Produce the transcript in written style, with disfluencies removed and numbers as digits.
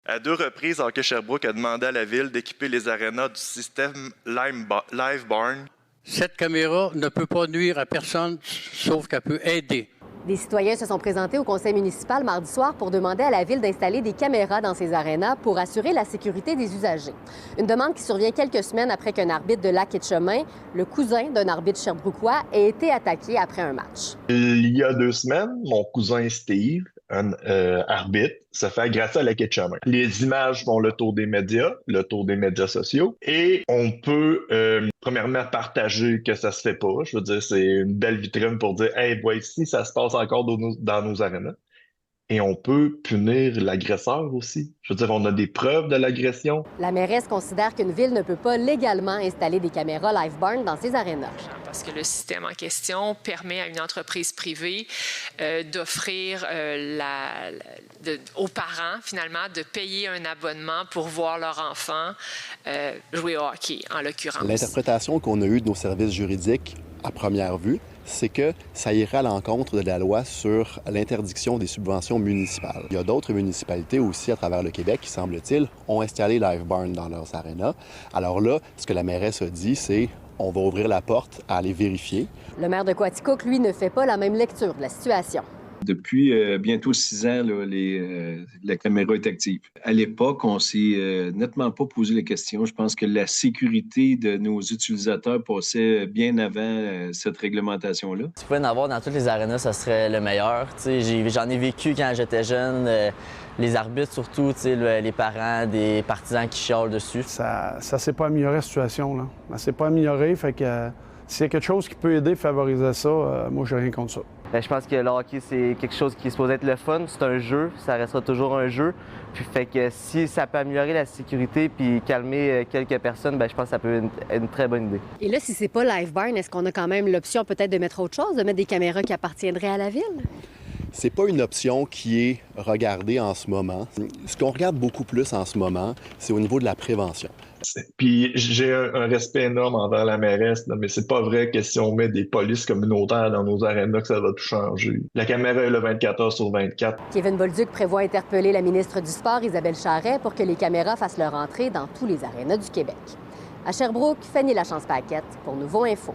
À 2 reprises, Hockey Sherbrooke a demandé à la Ville d'équiper les arénas du système Live Barn. Cette caméra ne peut pas nuire à personne, sauf qu'elle peut aider. Des citoyens se sont présentés au conseil municipal mardi soir pour demander à la Ville d'installer des caméras dans ces arénas pour assurer la sécurité des usagers. Une demande qui survient quelques semaines après qu'un arbitre de Lac et de Chemin, le cousin d'un arbitre sherbrookois, ait été attaqué après un match. Il y a 2 semaines, mon cousin Steve, un arbitre, se fait agresser à Lac et de Chemin. Les images font le tour des médias sociaux, et on peut premièrement partager que ça se fait pas. Je veux dire, c'est une belle vitrine pour dire « Hey, voici, ça se passe encore dans nos arénas ». Et on peut punir l'agresseur aussi. Je veux dire, on a des preuves de l'agression. La mairesse considère qu'une ville ne peut pas légalement installer des caméras Live Barn dans ses arénas. Parce que le système en question permet à une entreprise privée d'offrir aux parents, finalement, de payer un abonnement pour voir leur enfant jouer au hockey, en l'occurrence. L'interprétation qu'on a eue de nos services juridiques, à première vue, c'est que ça irait à l'encontre de la loi sur l'interdiction des subventions municipales. Il y a d'autres municipalités aussi à travers le Québec qui, semble-t-il, ont installé Live Barn dans leurs arénas. Alors là, ce que la mairesse a dit, c'est on va ouvrir la porte à aller vérifier. Le maire de Coaticook, lui, ne fait pas la même lecture de la situation. Depuis bientôt 6 ans, là, la caméra est active. À l'époque, on s'est nettement pas posé la question. Je pense que la sécurité de nos utilisateurs passait bien avant cette réglementation-là. Si vous pouvez en avoir dans toutes les arénas, ça serait le meilleur. J'en ai vécu quand j'étais jeune. Les arbitres, surtout, les parents, des partisans qui chialent dessus. Ça s'est pas amélioré, la situation, là. Ça s'est pas amélioré, fait que s'il y a quelque chose qui peut aider, favoriser ça, moi, j'ai rien contre ça. Je pense que le hockey, c'est quelque chose qui est supposé être le fun. C'est un jeu, ça restera toujours un jeu. Puis fait que si ça peut améliorer la sécurité puis calmer quelques personnes, je pense que ça peut être une très bonne idée. Et là, si c'est pas Live Barn, est-ce qu'on a quand même l'option peut-être de mettre autre chose, de mettre des caméras qui appartiendraient à la Ville? C'est pas une option qui est regardée en ce moment. Ce qu'on regarde beaucoup plus en ce moment, c'est au niveau de la prévention. Puis j'ai un respect énorme envers la mairesse, là, mais c'est pas vrai que si on met des polices communautaires dans nos arénas que ça va tout changer. La caméra est là 24 heures sur 24. Kevin Bolduc prévoit interpeller la ministre du Sport, Isabelle Charret, pour que les caméras fassent leur entrée dans tous les arénas du Québec. À Sherbrooke, Fanny Lachance-Paquette pour Nouveau Info.